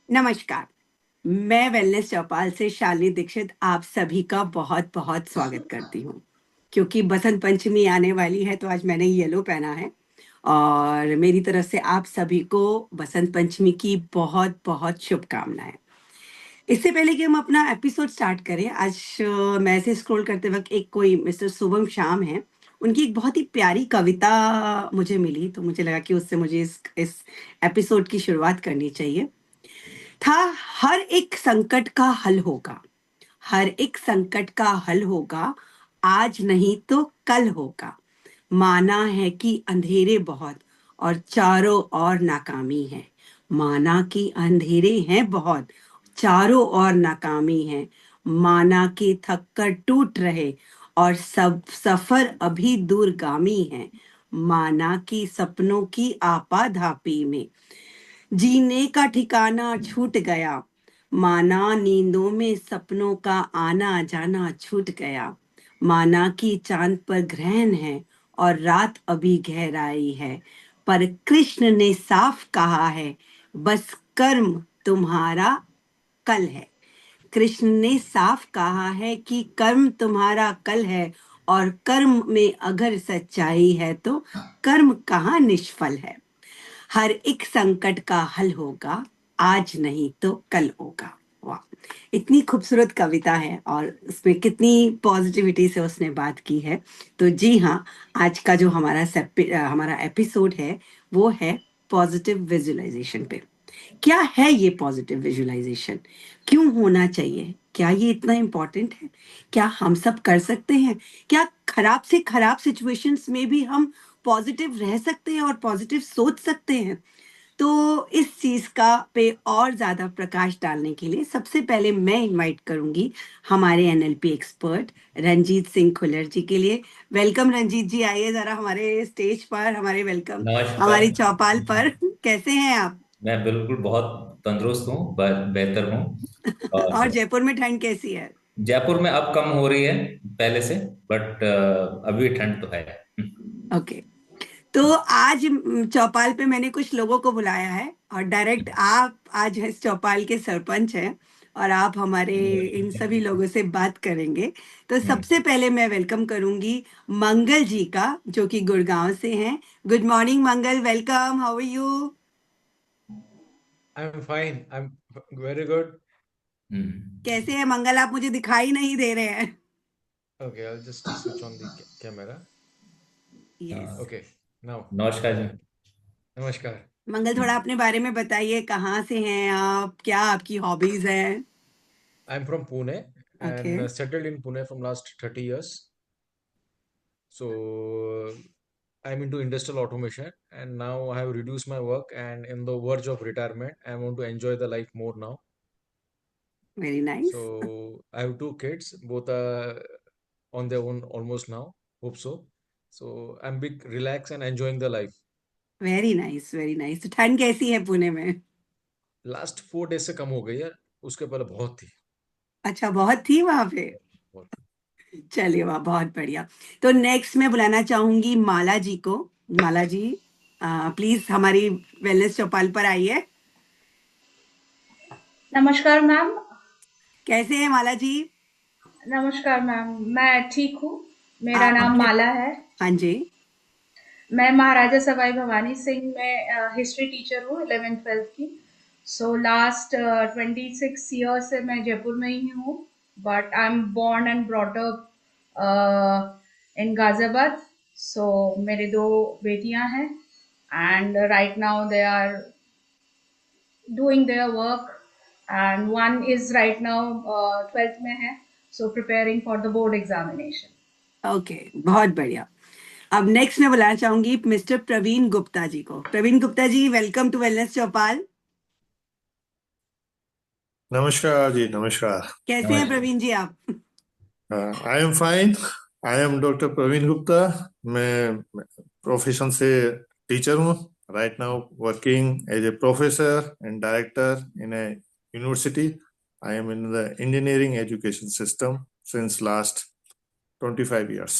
नमस्कार। मैं वेलनेस चौपाल से शालिनी दीक्षित आप सभी का बहुत बहुत स्वागत करती हूँ। क्योंकि बसंत पंचमी आने वाली है तो आज मैंने येलो पहना है और मेरी तरफ से आप सभी को बसंत पंचमी की बहुत बहुत शुभकामनाएं। इससे पहले कि हम अपना एपिसोड स्टार्ट करें, आज मैं ऐसे स्क्रॉल करते वक्त एक कोई मिस्टर शुभम श्याम है, उनकी एक बहुत ही प्यारी कविता मुझे मिली, तो मुझे लगा कि उससे मुझे इस एपिसोड की शुरुआत करनी चाहिए। था हर एक संकट का हल होगा, हर एक संकट का हल होगा, आज नहीं तो कल होगा। माना है कि अंधेरे बहुत और चारों ओर नाकामी है। माना कि अंधेरे हैं बहुत, चारों ओर नाकामी है। माना कि थक कर टूट रहे और सब सफर अभी दूरगामी है। माना कि सपनों की आपाधापी में जीने का ठिकाना छूट गया। माना नींदों में सपनों का आना जाना छूट गया। माना कि चांद पर ग्रहण है और रात अभी गहराई है। पर कृष्ण ने साफ कहा है, बस कर्म तुम्हारा कल है। कृष्ण ने साफ कहा है कि कर्म तुम्हारा कल है, और कर्म में अगर सच्चाई है तो कर्म कहाँ निष्फल है। हर एक संकट का हल होगा, आज नहीं तो कल होगा। वाह, इतनी खूबसूरत कविता है और उसमें कितनी पॉजिटिविटी से उसने बात की है। तो जी हाँ, आज का जो हमारा एपिसोड है वो है पॉजिटिव विजुअलाइजेशन पे। क्या है ये पॉजिटिव विजुअलाइजेशन, क्यों होना चाहिए, क्या ये इतना इम्पोर्टेंट है, क्या हम सब कर सकते हैं, क्या खराब से खराब सिचुएशंस में भी हम पॉजिटिव रह सकते हैं और पॉजिटिव सोच सकते हैं। तो इस चीज का पे और ज्यादा प्रकाश डालने के लिए सबसे पहले मैं इनवाइट करूंगी हमारे एनएलपी एक्सपर्ट रंजीत सिंह खुलर जी के लिए। वेलकम रंजीत जी, आइए जरा हमारे स्टेज पर, हमारे वेलकम नमस्कार। हमारी चौपाल पर। कैसे हैं आप? मैं बिल्कुल बहुत तंदुरुस्त हूँ, बेहतर हूँ। और और जयपुर में ठंड कैसी है? जयपुर में अब कम हो रही है पहले से, बट अभी ठंड तो है। ओके। तो आज चौपाल पे मैंने कुछ लोगों को बुलाया है और डायरेक्ट आप आज इस चौपाल के सरपंच हैं और आप हमारे इन सभी लोगों से बात करेंगे। तो हम्म। सबसे पहले मैं वेलकम करूंगी मंगल जी का, जो कि गुड़गांव से हैं। Good morning Mangal, welcome, how are you? I'm fine. I'm very good. कैसे हैं मंगल? आप मुझे दिखाई नहीं दे रहे हैं। Okay, I'll just switch on the camera. Yes. हाँ, Okay, now. नमस्कार जी। Namaskar. मंगल, थोड़ा अपने बारे में बताइए, कहाँ से हैं आप, क्या आपकी हॉबीज हैं? I'm from Pune okay. and settled in Pune from last 30 years. So I'm into industrial automation and now I have reduced my work and in the verge of retirement. I want to enjoy the life more now. Very nice. So I have two kids, both are on their own almost now. Hope so. So I'm big relaxed and enjoying the life. Very nice, very nice. तो ठंड कैसी है पुणे में? Last 4 days से कम हो गई है। उसके पहले बहुत थी। अच्छा, बहुत थी वहां पे। बहुत थी। चलिए, वाह, बहुत बढ़िया। तो नेक्स्ट मैं बुलाना चाहूंगी माला जी को। माला जी, प्लीज हमारी वेलनेस चौपाल पर आइए। नमस्कार मैम। कैसे हैं माला जी? नमस्कार मैम, मैं ठीक हूँ। मेरा आप नाम अपने, माला है। हाँ जी। मैं महाराजा सवाई भवानी सिंह में हिस्ट्री टीचर हूँ 11th 12th की। सो लास्ट 26 ईयर से मैं जयपुर में ही हूँ, but I am born and brought up in Ghaziabad. So मेरे दो बेटियां हैं and right now they are doing their work, and one is right now 12th में है, so preparing for the board examination. Okay, बहुत बढ़िया। अब नेक्स्ट मैं बुलाना चाहूंगी मिस्टर प्रवीण गुप्ता जी को। Praveen Gupta ji, welcome to wellness Chaupal. नमस्कार जी, नमस्कार। कैसे हैं नमस्कार। प्रवीण जी आप? I am fine. I am doctor Praveen Gupta. मैं प्रोफेशन से टीचर हूँ। Right now working as a professor and director in a university. I am in the engineering education system since last 25 years.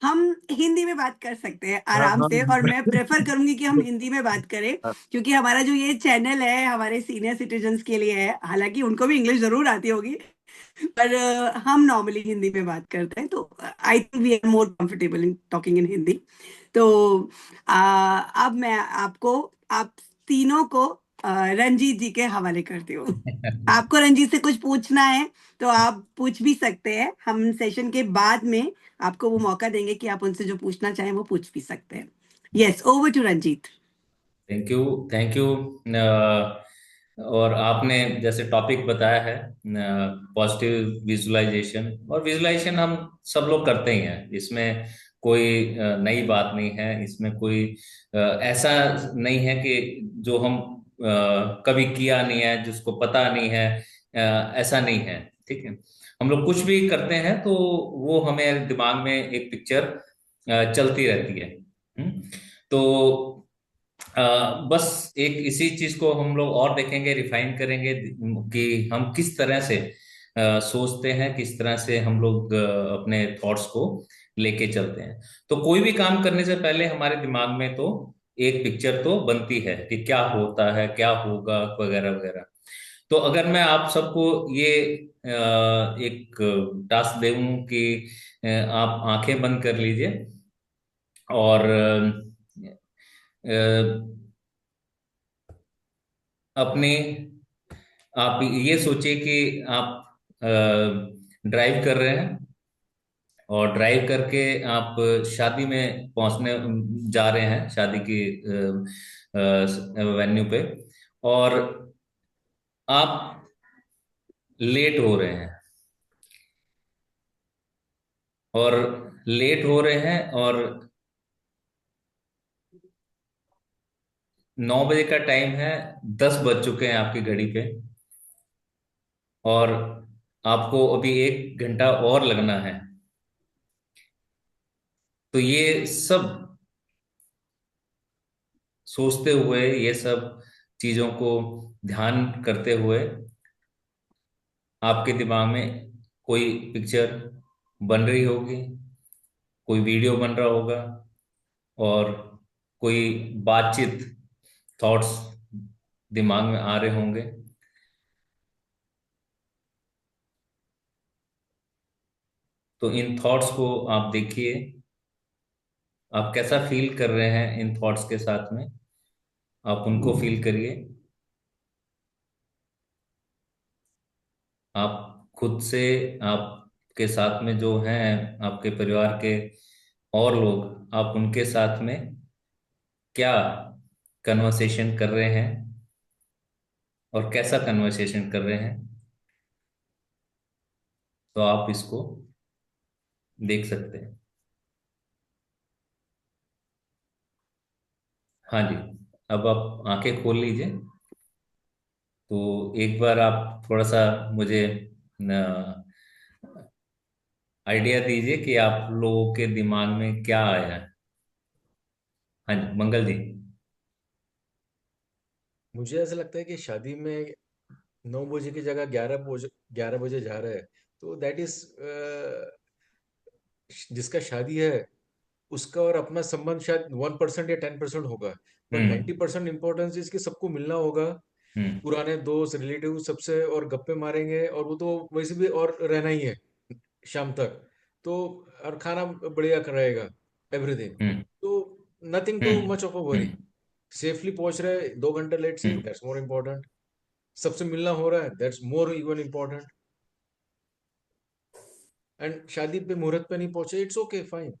हम हिंदी में बात कर सकते हैं हाँ आराम हाँ से, और मैं प्रेफर करूंगी कि हम हिंदी में बात करें, क्योंकि हमारा जो ये चैनल है हमारे सीनियर सिटीजन्स के लिए है। हालांकि उनको भी इंग्लिश जरूर आती होगी, पर हम नॉर्मली हिंदी में बात करते हैं, तो I think we are more comfortable in talking in Hindi. तो अब मैं आपको, आप तीनों को रंजीत जी के हवाले करती हूँ। आपको रंजीत से कुछ पूछना है तो आप पूछ भी सकते हैं, हम सेशन के बाद में आपको वो मौका देंगे कि आप उनसे जो पूछना चाहें वो पूछ भी सकते हैं। Yes, over to Ranjit. Thank you, thank you. और आपने जैसे टॉपिक बताया है पॉजिटिव विजुअलाइजेशन, और विजुअलाइजेशन हम सब लोग करते ही हैं, इसमें कोई नई बात नहीं है, इसमें कोई ऐसा नहीं है कि जो हम कभी किया नहीं है, जिसको पता नहीं है, ऐसा नहीं है। ठीक है, हम लोग कुछ भी करते हैं तो वो हमें दिमाग में एक पिक्चर चलती रहती है। तो बस एक इसी चीज को हम लोग और देखेंगे, रिफाइन करेंगे कि हम किस तरह से सोचते हैं, किस तरह से हम लोग अपने थॉट्स को लेके चलते हैं। तो कोई भी काम करने से पहले हमारे दिमाग में तो एक पिक्चर तो बनती है कि क्या होता है, क्या होगा, वगैरह वगैरह। तो अगर मैं आप सबको ये एक टास्क दूं कि आप आंखें बंद कर लीजिए और अपने, आप ये सोचिए कि आप ड्राइव कर रहे हैं, और ड्राइव करके आप शादी में पहुंचने जा रहे हैं, शादी की वेन्यू पे, और आप लेट हो रहे हैं, और लेट हो रहे हैं, और 9 बजे का टाइम है, 10 बज चुके हैं आपकी घड़ी पे, और आपको अभी 1 घंटा और लगना है। तो ये सब सोचते हुए, ये सब चीजों को ध्यान करते हुए, आपके दिमाग में कोई पिक्चर बन रही होगी, कोई वीडियो बन रहा होगा, और कोई बातचीत, थॉट्स दिमाग में आ रहे होंगे। तो इन थॉट्स को आप देखिए, आप कैसा फील कर रहे हैं इन थॉट्स के साथ में, आप उनको फील करिए। आप खुद से, आपके साथ में जो हैं आपके परिवार के और लोग, आप उनके साथ में क्या कन्वर्सेशन कर रहे हैं, और कैसा कन्वर्सेशन कर रहे हैं, तो आप इसको देख सकते हैं। हाँ जी, अब आप आंखें खोल लीजिए। तो एक बार आप थोड़ा सा मुझे आइडिया दीजिए कि आप लोगों के दिमाग में क्या आया है। हाँ जी, मंगल जी। मुझे ऐसा लगता है कि शादी में 9 बजे की जगह 11 बजे जा रहा है, तो दैट इज जिसका शादी है उसका और अपना संबंध शायद 1% या 10% होगा, पर हम्म 90% इंपॉर्टेंस इसकी सबको मिलना होगा, हम्म पुराने दोस्त रिलेटिव सबसे, और गप्पे मारेंगे, और वो तो वैसे भी और रहना ही है शाम तक, तो और खाना बढ़िया रहेगा, एवरीथिंग, हम्म तो nothing to hmm much of a worry, hmm safely पहुंच रहे 2 घंटे लेट से, हम्म दैट्स मोर इम्पोर्टेंट, सबसे मिलना हो रहा है, that's more even important, and शादी पे मुहूर्त पे नहीं पहुंचे, it's okay fine,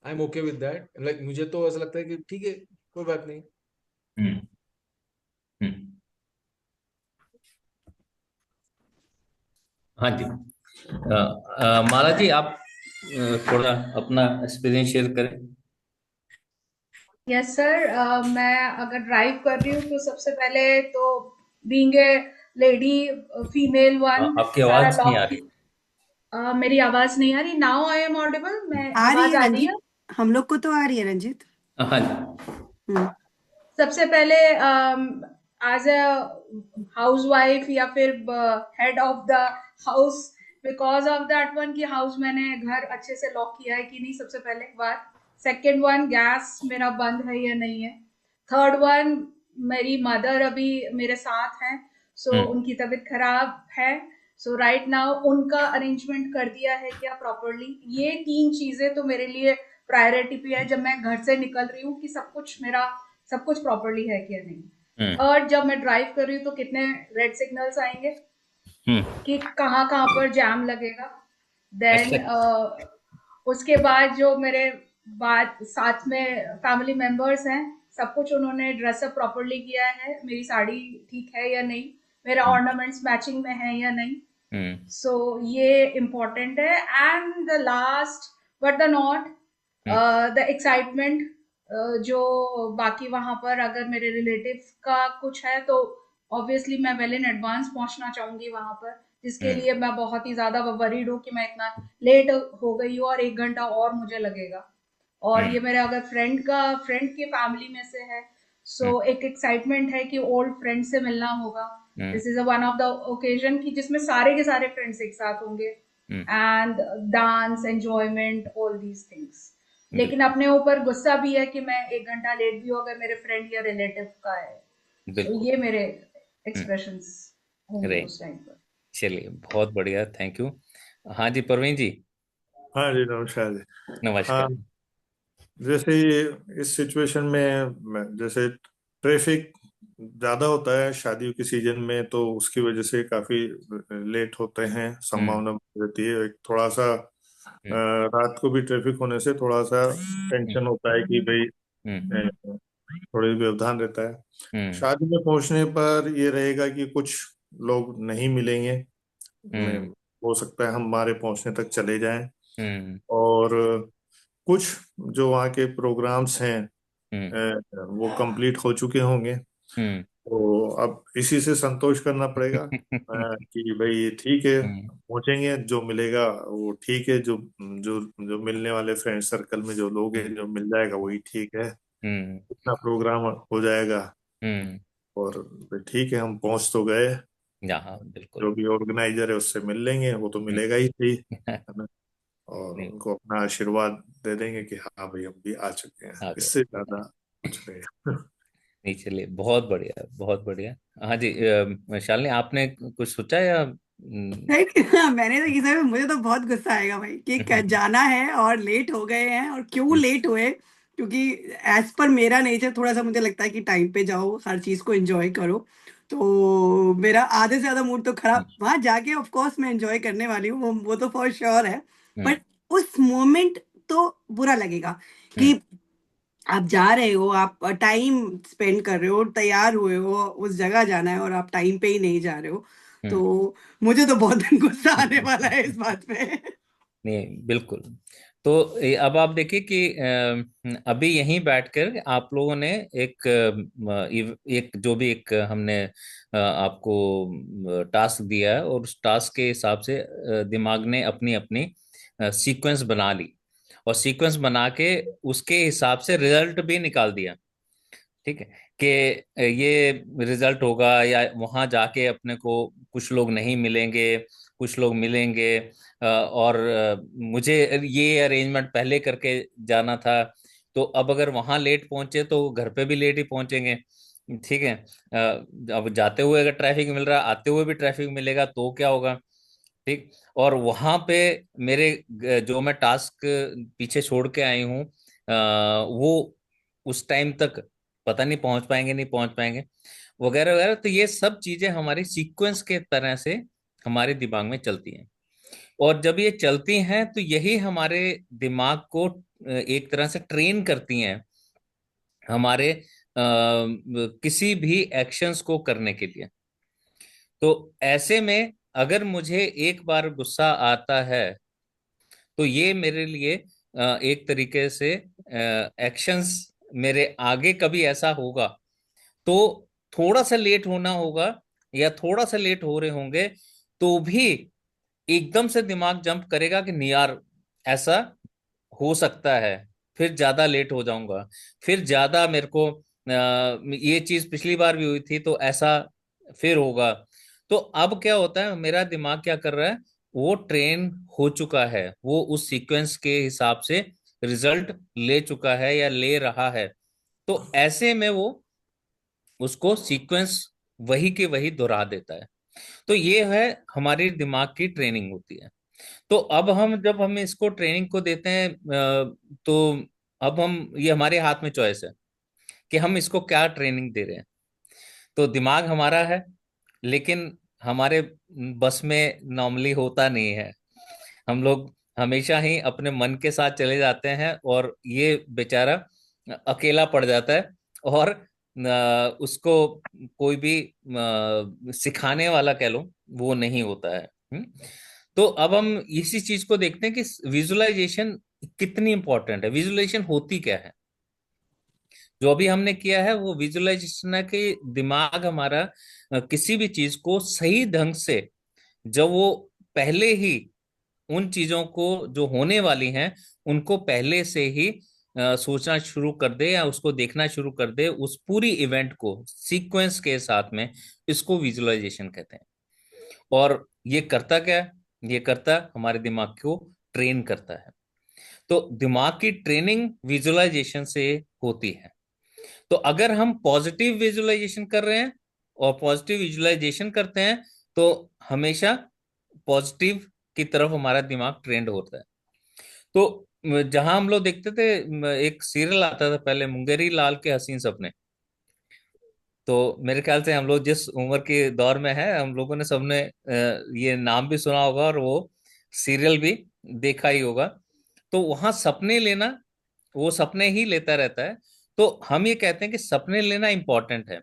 I M okay with that, like मुझे तो ऐसा लगता है कि ठीक है, कोई बात नहीं। हम्म हम्म। हाँ जी, माला जी, आप थोड़ा अपना एक्सपीरियंस शेयर करें। यस सर, मैं अगर ड्राइव कर रही हूँ तो सबसे पहले तो being a lady, female one, आपकी सारा आवाज नहीं आ लॉक। रही। मेरी आवाज नहीं आ रही? Now I am audible? मैं आ रही आवाज है आ रही है? रंजीत, हम लोग को तो आ रही है रंजीत। हाँ जी। हम्म। सबसे पहले एज अ हाउसवाइफ या फिर head of the house, because of that one कि हाउस मैंने घर अच्छे से लॉक किया है कि नहीं, सबसे पहले बात। सेकेंड वन, गैस मेरा बंद है या नहीं है। थर्ड वन, मेरी मदर अभी मेरे साथ हैं, सो उनकी तबीयत खराब है, सो राइट नाउ उनका अरेंजमेंट कर दिया है क्या प्रॉपरली। ये 3 चीजें तो मेरे लिए प्रायोरिटी पे है जब मैं घर से निकल रही हूँ, कि सब कुछ प्रॉपरली है क्या नहीं। थर्ड, जब मैं ड्राइव कर रही हूँ तो कितने रेड सिग्नल्स आएंगे, कि कहाँ कहाँ पर जैम लगेगा। देन अच्छा। उसके बाद जो मेरे बाद साथ में फैमिली मेंबर्स हैं, सब कुछ उन्होंने ड्रेसअप प्रॉपरली किया है, मेरी साड़ी ठीक है या नहीं, मेरा ऑर्नामेंट्स मैचिंग में है या नहीं। सो ये इम्पोर्टेंट है। And the last but the not, the excitement, जो बाकी वहां पर अगर मेरे रिलेटिव का कुछ है तो ऑब्वियसली मैं वेल इन एडवांस पहुंचना चाहूंगी वहां पर, जिसके लिए मैं बहुत ही ज्यादा वरीड हूँ कि मैं इतना लेट हो गई हूँ और 1 घंटा और मुझे लगेगा। और ये मेरे अगर फ्रेंड के फैमिली में से है, सो एक एक्साइटमेंट है कि ओल्ड फ्रेंड से मिलना होगा। This is one of the occasion कि जिसमें सारे के सारे फ्रेंड्स एक साथ होंगे, and dance, enjoyment, all these things. लेकिन अपने ऊपर गुस्सा भी है कि मैं 1 घंटा लेट भी हूँ अगर मेरे फ्रेंड या रिलेटिव का है। तो ये मेरे एक्सप्रेशंस होंगे उस टाइम पर। चलिए, बहुत बढ़िया, थैंक यू। हाँ जी, परवीन जी। हाँ जी, नमस्कार जी। नमस्कार। हाँ, जैसे इस सिचुएशन में जैसे ट्रैफिक ज्यादा होता है शादियों की सीजन में, तो उसकी वजह से काफी लेट होते हैं, संभावना रहती है। एक थोड़ा सा रात को भी ट्रैफिक होने से थोड़ा सा टेंशन होता है कि भाई थोड़ी व्यवधान रहता है। शादी में पहुंचने पर ये रहेगा कि कुछ लोग नहीं मिलेंगे, हो सकता है हमारे पहुंचने तक चले जाएं, और कुछ जो वहाँ के प्रोग्राम्स हैं वो कंप्लीट हो चुके होंगे। तो अब इसी से संतोष करना पड़ेगा कि भाई ये ठीक है, पहुंचेंगे, जो मिलेगा वो ठीक है, जो जो जो मिलने वाले फ्रेंड सर्कल में जो लोग हैं, जो मिल जाएगा वही ठीक है, इतना प्रोग्राम हो जाएगा और ठीक है, हम पहुंच तो गए। हाँ, बिल्कुल। जो भी ऑर्गेनाइजर है उससे मिल लेंगे, वो तो मिलेगा ही सही, है ना, और नहीं, उनको अपना आशीर्वाद दे देंगे कि हाँ भाई हम भी आ चुके हैं, आ इससे गए। ज्यादा कुछ नहीं। नहीं, चलिए, बहुत बढ़िया, बहुत बढ़िया। हाँ जी, शालिनी, आपने कुछ सोचा या मैंने तो किसी में, मुझे तो बहुत गुस्सा आएगा भाई कि जाना है और लेट हो गए हैं, और क्यों लेट हुए, क्योंकि एज पर मेरा नेचर थोड़ा सा मुझे लगता है कि टाइम पे जाओ, हर चीज को एंजॉय करो। तो मेरा आधे से ज्यादा मूड तो खराब, वहां जाके ऑफ कोर्स मैं एंजॉय करने वाली हूँ, वो तो फॉर श्योर है। बट उस मोमेंट तो बुरा लगेगा कि आप जा रहे हो, आप टाइम स्पेंड कर रहे हो, तैयार हुए हो, उस जगह जाना है और आप टाइम पे ही नहीं जा रहे हो। तो मुझे तो बहुत गुस्सा आने वाला है इस बात पे। नहीं, बिल्कुल। तो अब आप देखिए कि अभी यहीं बैठकर आप लोगों ने एक जो भी एक हमने आपको टास्क दिया है, और उस टास्क के हिसाब से दिमाग ने अपनी अपनी सीक्वेंस बना ली, और सीक्वेंस बना के उसके हिसाब से रिजल्ट भी निकाल दिया। ठीक है, कि ये रिजल्ट होगा, या वहां जाके अपने को कुछ लोग नहीं मिलेंगे, कुछ लोग मिलेंगे, और मुझे ये अरेंजमेंट पहले करके जाना था, तो अब अगर वहां लेट पहुंचे तो घर पे भी लेट ही पहुंचेंगे। ठीक है, अब जाते हुए अगर ट्रैफिक मिल रहा, आते हुए भी ट्रैफिक मिलेगा तो क्या होगा। ठीक, और वहां पे मेरे जो मैं टास्क पीछे छोड़ के आई हूँ, वो उस टाइम तक पता नहीं पहुंच पाएंगे, नहीं पहुंच पाएंगे, वगैरह वगैरह। तो ये सब चीजें हमारी सीक्वेंस के तरह से हमारे दिमाग में चलती हैं, और जब ये चलती हैं तो यही हमारे दिमाग को एक तरह से ट्रेन करती हैं हमारे किसी भी एक्शंस को करने के लिए। तो ऐसे में अगर मुझे एक बार गुस्सा आता है, तो ये मेरे लिए एक तरीके से एक्शंस, मेरे आगे कभी ऐसा होगा तो थोड़ा सा लेट होना होगा, या थोड़ा सा लेट हो रहे होंगे, तो भी एकदम से दिमाग जंप करेगा कि नहीं यार, ऐसा हो सकता है, फिर ज्यादा लेट हो जाऊंगा, फिर ज्यादा मेरे को ये चीज पिछली बार भी हुई थी तो ऐसा फिर होगा। तो अब क्या होता है, मेरा दिमाग क्या कर रहा है, वो ट्रेन हो चुका है, वो उस सीक्वेंस के हिसाब से रिजल्ट ले चुका है या ले रहा है, तो ऐसे में वो उसको सीक्वेंस वही के वही दोहरा देता है। तो ये है हमारी दिमाग की ट्रेनिंग होती है। तो अब हम जब हम इसको ट्रेनिंग को देते हैं तो अब हम ये हमारे हाथ में चॉइस है कि हम इसको क्या ट्रेनिंग दे रहे हैं। तो दिमाग हमारा है, लेकिन हमारे बस में नॉर्मली होता नहीं है। हम लोग हमेशा ही अपने मन के साथ चले जाते हैं और ये बेचारा अकेला पड़ जाता है, और उसको कोई भी सिखाने वाला कह लो वो नहीं होता है। तो अब हम इसी चीज को देखते हैं कि विजुअलाइजेशन कितनी इंपॉर्टेंट है। विजुअलाइजेशन होती क्या है? जो अभी हमने किया है वो विजुअलाइजेशन है कि दिमाग हमारा किसी भी चीज को सही ढंग से, जब वो पहले ही उन चीजों को जो होने वाली हैं उनको पहले से ही सोचना शुरू कर दे या उसको देखना शुरू कर दे, उस पूरी इवेंट को सीक्वेंस के साथ में, इसको विजुअलाइजेशन कहते हैं। और ये करता क्या है? ये करता हमारे दिमाग को ट्रेन करता है। तो दिमाग की ट्रेनिंग विजुअलाइजेशन से होती है। तो अगर हम पॉजिटिव विजुअलाइजेशन कर रहे हैं और पॉजिटिव विजुअलाइजेशन करते हैं तो हमेशा पॉजिटिव की तरफ हमारा दिमाग ट्रेंड होता है। तो जहां हम लोग देखते थे, एक सीरियल आता था पहले, मुंगेरी लाल के हसीन सपने। तो मेरे ख्याल से हम लोग जिस उम्र के दौर में है, हम लोगों ने सबने ये नाम भी सुना होगा और वो सीरियल भी देखा ही होगा। तो वहां सपने लेना, वो सपने ही लेता रहता है। तो हम ये कहते हैं कि सपने लेना इंपॉर्टेंट है,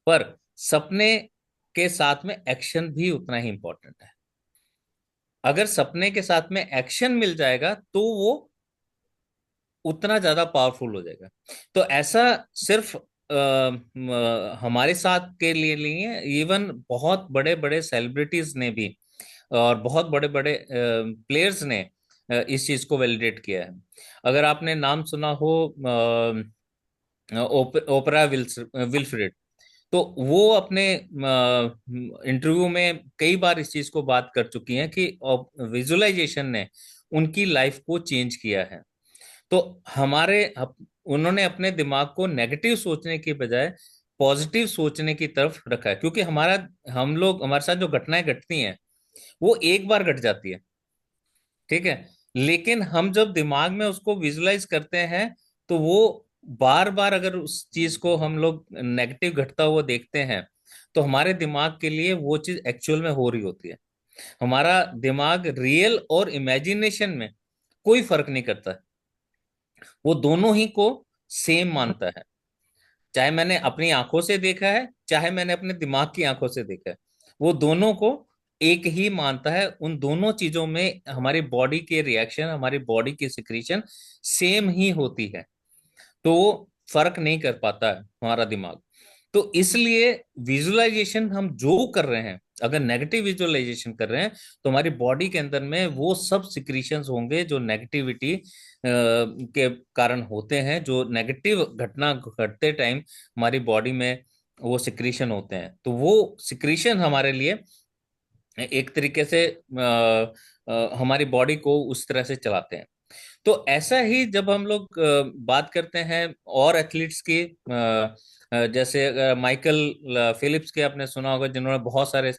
पर सपने के साथ में एक्शन भी उतना ही इंपॉर्टेंट है। अगर सपने के साथ में एक्शन मिल जाएगा तो वो उतना ज्यादा पावरफुल हो जाएगा। तो ऐसा सिर्फ हमारे साथ के लिए नहीं है, इवन बहुत बड़े बड़े सेलिब्रिटीज ने भी और बहुत बड़े बड़े प्लेयर्स ने इस चीज को वैलिडेट किया है। अगर आपने नाम सुना हो ओपरा विल्फ्रेड, तो वो अपने इंटरव्यू में कई बार इस चीज को बात कर चुकी हैं कि विजुअलाइजेशन ने उनकी लाइफ को चेंज किया है। तो उन्होंने अपने दिमाग को नेगेटिव सोचने के बजाय पॉजिटिव सोचने की तरफ रखा है, क्योंकि हमारे साथ जो घटनाएं घटती हैं वो एक बार घट जाती है, ठीक है, लेकिन हम जब दिमाग में उसको विजुलाइज करते हैं तो वो बार बार अगर उस चीज को हम लोग नेगेटिव घटता हुआ देखते हैं तो हमारे दिमाग के लिए वो चीज एक्चुअल में हो रही होती है। हमारा दिमाग रियल और इमेजिनेशन में कोई फर्क नहीं करता, वो दोनों ही को सेम मानता है। चाहे मैंने अपनी आंखों से देखा है, चाहे मैंने अपने दिमाग की आंखों से देखा है, वो दोनों को एक ही मानता है। उन दोनों चीजों में हमारी बॉडी के रिएक्शन, हमारी बॉडी की सिक्रीशन सेम ही होती है। तो वो फर्क नहीं कर पाता है हमारा दिमाग। तो इसलिए विजुअलाइजेशन हम जो कर रहे हैं, अगर नेगेटिव विजुअलाइजेशन कर रहे हैं तो हमारी बॉडी के अंदर में वो सब सिक्रीशंस होंगे जो नेगेटिविटी के कारण होते हैं, जो नेगेटिव घटना घटते टाइम हमारी बॉडी में वो सिक्रीशन होते हैं। तो वो सिक्रीशन हमारे लिए एक तरीके से हमारी बॉडी को उस तरह से चलाते हैं। तो ऐसा ही जब हम लोग बात करते हैं और एथलीट्स की, जैसे माइकल फिलिप्स के आपने सुना होगा, जिन्होंने बहुत सारे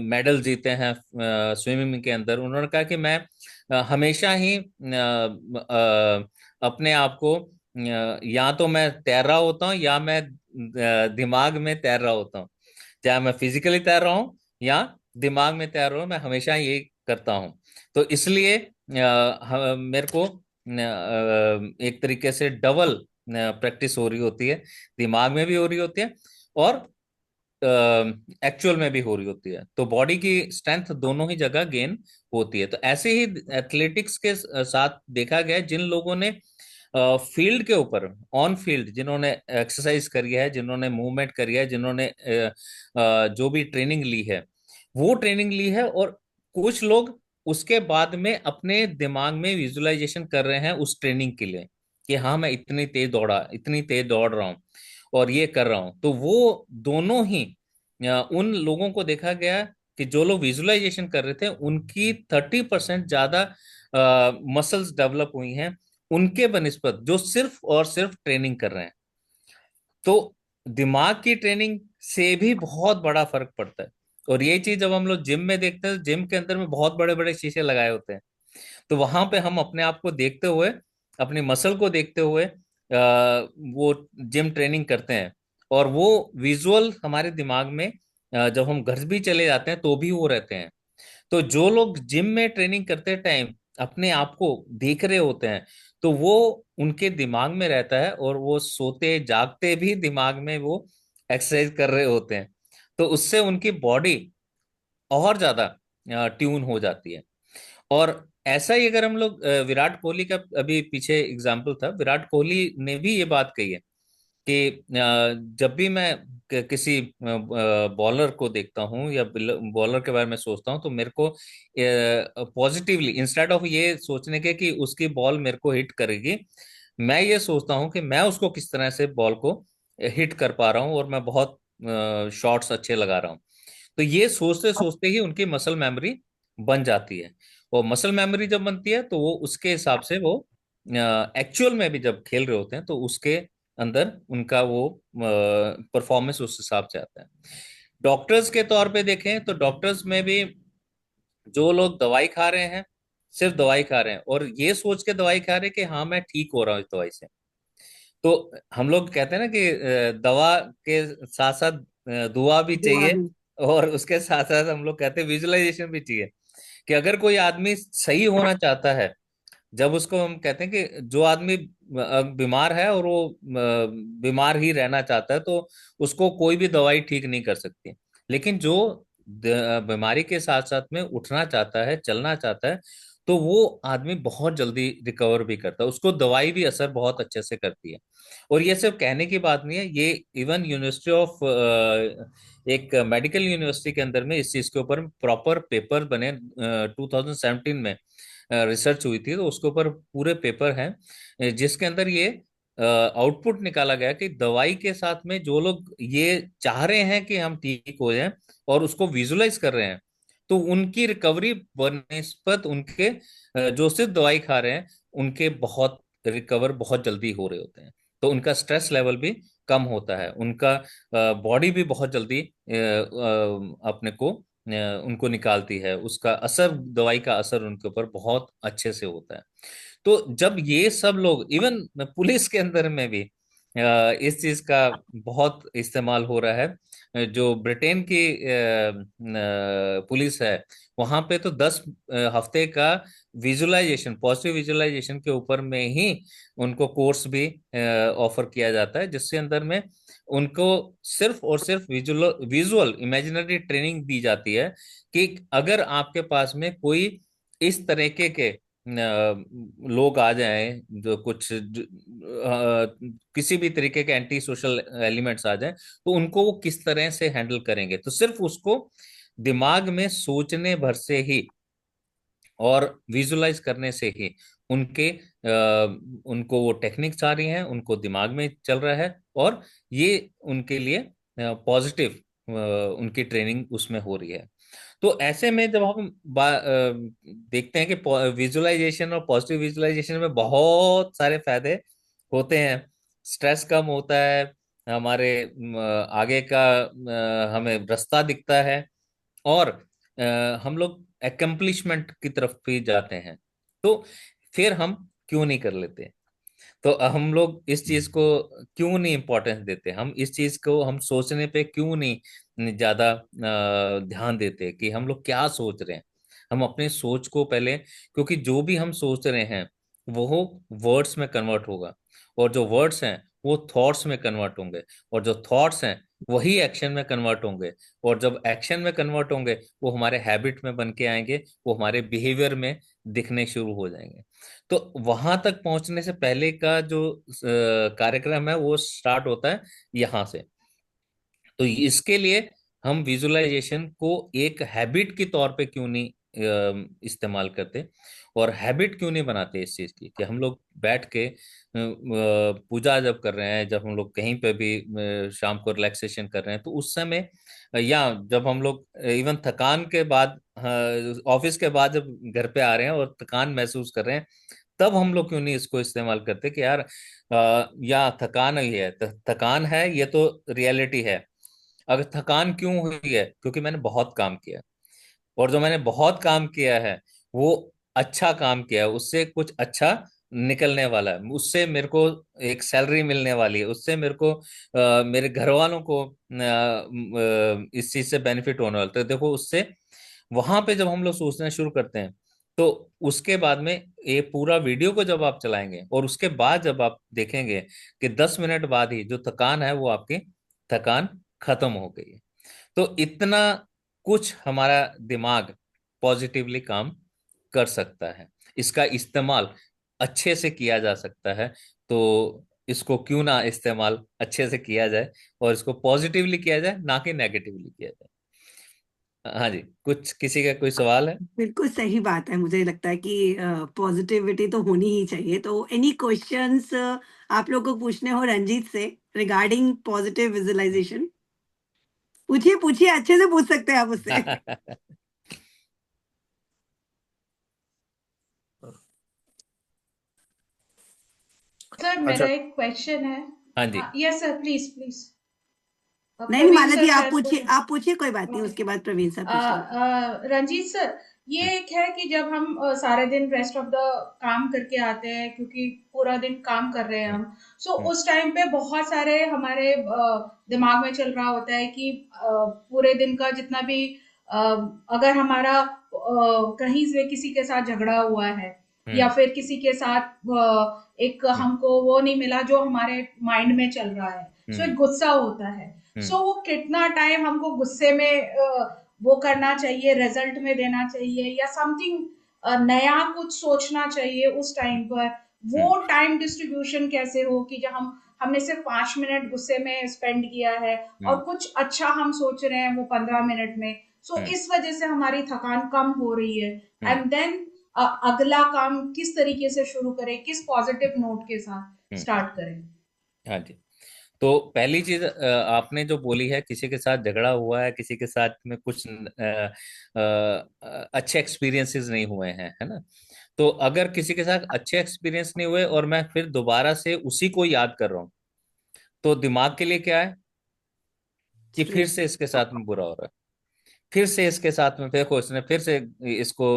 मेडल जीते हैं स्विमिंग के अंदर। उन्होंने कहा कि मैं हमेशा ही अपने आप को या तो मैं तैर रहा होता हूँ या मैं दिमाग में तैर रहा होता हूँ। चाहे मैं फिजिकली तैर रहा हूँ या दिमाग में तैर रहा हूँ, मैं हमेशा ये करता हूँ। तो इसलिए मेरे को एक तरीके से डबल प्रैक्टिस हो रही होती है, दिमाग में भी हो रही होती है और एक्चुअल में भी हो रही होती है। तो बॉडी की स्ट्रेंथ दोनों ही जगह गेन होती है। तो ऐसे ही एथलेटिक्स के साथ देखा गया है, जिन लोगों ने फील्ड के ऊपर, ऑन फील्ड जिन्होंने एक्सरसाइज करी है, जिन्होंने मूवमेंट करी है, जिन्होंने जो भी ट्रेनिंग ली है वो ट्रेनिंग ली है, और कुछ लोग उसके बाद में अपने दिमाग में विजुअलाइजेशन कर रहे हैं उस ट्रेनिंग के लिए कि हाँ मैं इतनी तेज दौड़ रहा हूँ और ये कर रहा हूँ। तो वो दोनों ही उन लोगों को देखा गया कि जो लोग विजुअलाइजेशन कर रहे थे उनकी 30% ज्यादा मसल्स डेवलप हुई हैं उनके बनिस्बत जो सिर्फ और सिर्फ ट्रेनिंग कर रहे हैं। तो दिमाग की ट्रेनिंग से भी बहुत बड़ा फर्क पड़ता है। और ये चीज जब हम लोग जिम में देखते हैं, जिम के अंदर में बहुत बड़े बड़े शीशे लगाए होते हैं, तो वहां पे हम अपने आप को देखते हुए, अपनी मसल को देखते हुए वो जिम ट्रेनिंग करते हैं। और वो विजुअल हमारे दिमाग में जब हम घर भी चले जाते हैं तो भी वो रहते हैं। तो जो लोग जिम में ट्रेनिंग करते टाइम अपने आप को देख रहे होते हैं, तो वो उनके दिमाग में रहता है, और वो सोते जागते भी दिमाग में वो एक्सरसाइज कर रहे होते हैं। तो उससे उनकी बॉडी और ज्यादा ट्यून हो जाती है। और ऐसा ही अगर हम लोग विराट कोहली का अभी पीछे एग्जाम्पल था, विराट कोहली ने भी ये बात कही है कि जब भी मैं किसी बॉलर को देखता हूँ या बॉलर के बारे में सोचता हूँ, तो मेरे को पॉजिटिवली, इंस्टेड ऑफ ये सोचने के कि उसकी बॉल मेरे को हिट करेगी, मैं ये सोचता हूँ कि मैं उसको किस तरह से बॉल को हिट कर पा रहा हूँ और मैं बहुत शॉट्स अच्छे लगा रहा हूँ। तो ये सोचते सोचते ही उनकी मसल मेमोरी बन जाती है। और मसल मेमोरी जब बनती है तो वो उसके हिसाब से वो एक्चुअल में भी जब खेल रहे होते हैं तो उसके अंदर उनका वो परफॉर्मेंस उस हिसाब से आता है। डॉक्टर्स के तौर पे देखें तो डॉक्टर्स में भी जो लोग दवाई खा रहे हैं, सिर्फ दवाई खा रहे हैं और ये सोच के दवाई खा रहे हैं कि हाँ मैं ठीक हो रहा हूँ इस दवाई से। तो हम लोग कहते हैं ना कि दवा के साथ साथ दुआ भी दुआ चाहिए, भी। और उसके साथ साथ हम लोग कहते हैं विजुअलाइजेशन भी चाहिए। कि अगर कोई आदमी सही होना चाहता है, जब उसको हम कहते हैं कि जो आदमी बीमार है और वो बीमार ही रहना चाहता है, तो उसको कोई भी दवाई ठीक नहीं कर सकती। लेकिन जो बीमारी के साथ साथ में उठना चाहता है, चलना चाहता है, तो वो आदमी बहुत जल्दी रिकवर भी करता है, उसको दवाई भी असर बहुत अच्छे से करती है। और ये सिर्फ कहने की बात नहीं है, ये इवन यूनिवर्सिटी ऑफ एक मेडिकल यूनिवर्सिटी के अंदर में इस चीज के ऊपर प्रॉपर पेपर बने 2017 में, रिसर्च हुई थी, तो उसके ऊपर पूरे पेपर हैं जिसके अंदर ये आउटपुट निकाला गया कि दवाई के साथ में जो लोग ये चाह रहे हैं कि हम ठीक हो जाएं और उसको विजुलाइज कर रहे हैं, तो उनकी रिकवरी बनस्पत उनके जो सिर्फ दवाई खा रहे हैं उनके बहुत रिकवर बहुत जल्दी हो रहे होते हैं। तो उनका स्ट्रेस लेवल भी कम होता है, उनका बॉडी भी बहुत जल्दी अपने को उनको निकालती है, उसका असर, दवाई का असर उनके ऊपर बहुत अच्छे से होता है। तो जब ये सब लोग, इवन पुलिस के अंदर में भी इस चीज का बहुत इस्तेमाल हो रहा है। जो ब्रिटेन की पुलिस है, वहां पे तो 10 हफ्ते का विजुअलाइजेशन, पॉजिटिव विजुअलाइजेशन के ऊपर में ही उनको कोर्स भी ऑफर किया जाता है, जिसके अंदर में उनको सिर्फ और सिर्फ विजुअल विजुअल इमेजिनरी ट्रेनिंग दी जाती है कि अगर आपके पास में कोई इस तरीके के लोग आ जाएं, जो कुछ किसी भी तरीके के एंटी सोशल एलिमेंट्स आ जाएं, तो उनको वो किस तरह से हैंडल करेंगे। तो सिर्फ उसको दिमाग में सोचने भर से ही और विजुलाइज करने से ही उनके उनको वो टेक्निक्स आ रही हैं, उनको दिमाग में चल रहा है, और ये उनके लिए पॉजिटिव उनकी ट्रेनिंग उसमें हो रही है। तो ऐसे में जब हम देखते हैं कि विजुअलाइजेशन और पॉजिटिव विजुअलाइजेशन में बहुत सारे फायदे होते हैं। स्ट्रेस कम होता है, हमारे आगे का हमें रास्ता दिखता है, और हम लोग एकम्प्लिशमेंट की तरफ भी जाते हैं। तो फिर हम क्यों नहीं कर लेते? तो हम लोग इस चीज को क्यों नहीं इम्पोर्टेंस देते, हम इस चीज को हम सोचने पे क्यों नहीं ज्यादा ध्यान देते कि हम लोग क्या सोच रहे हैं। हम अपने सोच को पहले, क्योंकि जो भी हम सोच रहे हैं वो वर्ड्स में कन्वर्ट होगा, और जो वर्ड्स हैं वो थॉट्स में कन्वर्ट होंगे, और जो थॉट्स हैं वही एक्शन में कन्वर्ट होंगे, और जब एक्शन में कन्वर्ट होंगे वो हमारे हैबिट में बन के आएंगे, वो हमारे बिहेवियर में दिखने शुरू हो जाएंगे। तो वहां तक पहुंचने से पहले का जो कार्यक्रम है वो स्टार्ट होता है यहाँ से। तो इसके लिए हम विजुअलाइजेशन को एक हैबिट के तौर पे क्यों नहीं इस्तेमाल करते, और हैबिट क्यों नहीं बनाते इस चीज की कि हम लोग बैठ के पूजा जब कर रहे हैं, जब हम लोग कहीं पे भी शाम को रिलैक्सेशन कर रहे हैं, तो उस समय या जब हम लोग इवन थकान के बाद, ऑफिस के बाद जब घर पे आ रहे हैं और थकान महसूस कर रहे हैं, तब हम लोग क्यों नहीं इसको इस्तेमाल करते कि यार या थकान हुई है, थकान है, ये तो रियलिटी है। अगर थकान क्यों हुई है, क्योंकि मैंने बहुत काम किया, और जो मैंने बहुत काम किया है वो अच्छा काम किया है, उससे कुछ अच्छा निकलने वाला है, उससे मेरे को एक सैलरी मिलने वाली है, उससे मेरे को मेरे घर वालों को इस चीज से बेनिफिट होने वाला है। तो देखो उससे वहां पे जब हम लोग सोचना शुरू करते हैं, तो उसके बाद में ये पूरा वीडियो को जब आप चलाएंगे और उसके बाद जब आप देखेंगे कि 10 मिनट बाद ही जो थकान है वो आपकी थकान खत्म हो गई है। तो इतना कुछ हमारा दिमाग पॉजिटिवली काम कर सकता है, इसका इस्तेमाल अच्छे से किया जा सकता है। तो इसको क्यों ना इस्तेमाल अच्छे से किया जाए, और इसको पॉजिटिवली किया जाए, ना कि नेगेटिवली किया जाए। हाँ जी, कुछ किसी का कोई सवाल है? बिल्कुल सही बात है। मुझे लगता है कि पॉजिटिविटी तो होनी ही चाहिए। तो एनी क्वेश्चंस आप लोगों को पूछने हो रंजीत से रिगार्डिंग पॉजिटिव विजुअलाइजेशन? पूछिए पूछिए, अच्छे से पूछ सकते हैं आप उससे। सर अच्छा, मेरा एक क्वेश्चन है। हाँ जी। Yes sir, please please. नहीं नहीं, प्रवीण माला सर जी आप शायद पूछिए, बोले। आप पूछिए, कोई बात नहीं, ओके। उसके बाद प्रवीण सर पूछ लेंगे। रंजीत सर, ये एक है कि जब हम सारे दिन रेस्ट ऑफ द काम करके आते हैं, क्योंकि पूरा दिन काम कर रहे हैं हम, सो हम्म, उस टाइम पे बहुत सारे हमारे दिमाग में चल रहा होता है कि पूरे दिन का जितना भी अ, अगर हमारा कहीं से किसी के साथ झगड़ा हुआ है, या हम्म, फिर किसी के साथ एक हम्म, हमको वो नहीं मिला जो हमारे माइंड में चल रहा है, सो एक हम्म, गुस्सा होता है। हम्म, सो वो कितना टाइम हमको गुस्से में वो करना चाहिए, रिजल्ट में देना चाहिए, या समथिंग नया कुछ सोचना चाहिए उस टाइम पर, हम्म, वो टाइम डिस्ट्रीब्यूशन कैसे हो कि जब हमने सिर्फ 5 मिनट गुस्से में स्पेंड किया है और हम्म, कुछ अच्छा हम सोच रहे हैं वो 15 मिनट में, सो हम्म, इस वजह से हमारी थकान कम हो रही है। हम्म, एंड देन अगला काम किस तरीके से शुरू करें, किस पॉजिटिव नोट के साथ हम्म, स्टार्ट करें? हाँ जी। तो पहली चीज, आपने जो बोली है, किसी के साथ झगड़ा हुआ है, किसी के साथ में कुछ अच्छे एक्सपीरियंसेस नहीं हुए हैं, है ना? तो अगर किसी के साथ अच्छे एक्सपीरियंस नहीं हुए और मैं फिर दोबारा से उसी को याद कर रहा हूँ, तो दिमाग के लिए क्या है कि फिर स्ट्रेस। से इसके साथ में बुरा हो रहा है, फिर से इसके साथ में देखो इसने फिर से इसको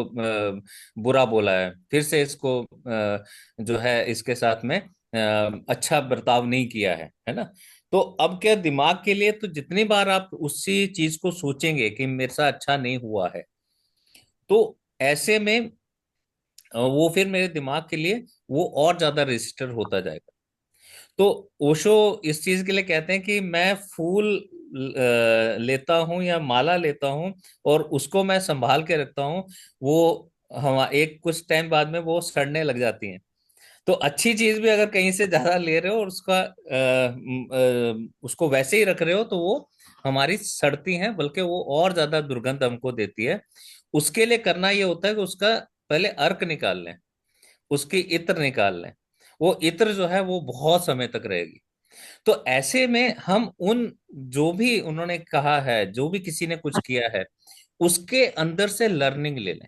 बुरा बोला है, फिर से इसको जो है इसके साथ में अच्छा बर्ताव नहीं किया है ना? तो अब क्या, दिमाग के लिए तो जितनी बार आप उसी चीज को सोचेंगे कि मेरे साथ अच्छा नहीं हुआ है, तो ऐसे में वो फिर मेरे दिमाग के लिए वो और ज्यादा रजिस्टर होता जाएगा। तो ओशो इस चीज के लिए कहते हैं कि मैं फूल लेता हूं या माला लेता हूं और उसको मैं संभाल के रखता हूं, वो हम एक कुछ टाइम बाद में वो सड़ने लग जाती हैं। तो अच्छी चीज भी अगर कहीं से ज्यादा ले रहे हो और उसका उसको वैसे ही रख रहे हो, तो वो हमारी सड़ती हैं, बल्कि वो और ज्यादा दुर्गंध हमको देती है। उसके लिए करना ये होता है कि उसका पहले अर्क निकाल लें, उसकी इत्र निकाल लें। वो इत्र जो है वो बहुत समय तक रहेगी। तो ऐसे में हम उन, जो भी उन्होंने कहा है, जो भी किसी ने कुछ किया है, उसके अंदर से लर्निंग ले लें,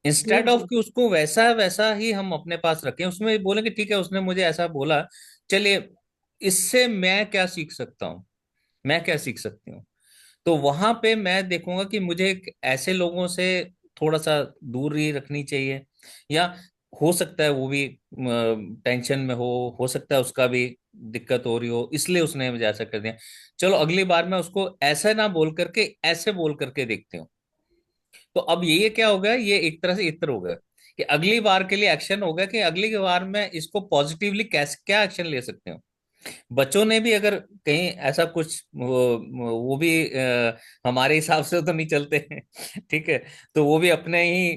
इंस्टेड ऑफ बिल्कुल। कि उसको वैसा वैसा ही हम अपने पास रखें। उसमें बोले कि ठीक है, उसने मुझे ऐसा बोला, चलिए इससे मैं क्या सीख सकता हूँ, मैं क्या सीख सकती हूँ। तो वहां पे मैं देखूंगा कि मुझे ऐसे लोगों से थोड़ा सा दूरी रखनी चाहिए, या हो सकता है वो भी टेंशन में हो सकता है उसका भी दिक्कत हो रही हो, इसलिए उसने मुझे ऐसा कर दिया। चलो अगली बार मैं उसको ऐसा ना बोल करके ऐसे बोल करके देखती हूँ। तो अब ये क्या हो गया, ये एक तरह से इत्र हो गया कि अगली बार के लिए एक्शन हो गया कि अगली बार मैं इसको पॉजिटिवली कैसे क्या एक्शन ले सकती हूँ। बच्चों ने भी अगर कहीं ऐसा कुछ वो भी हमारे हिसाब से तो नहीं चलते हैं ठीक है, तो वो भी अपने ही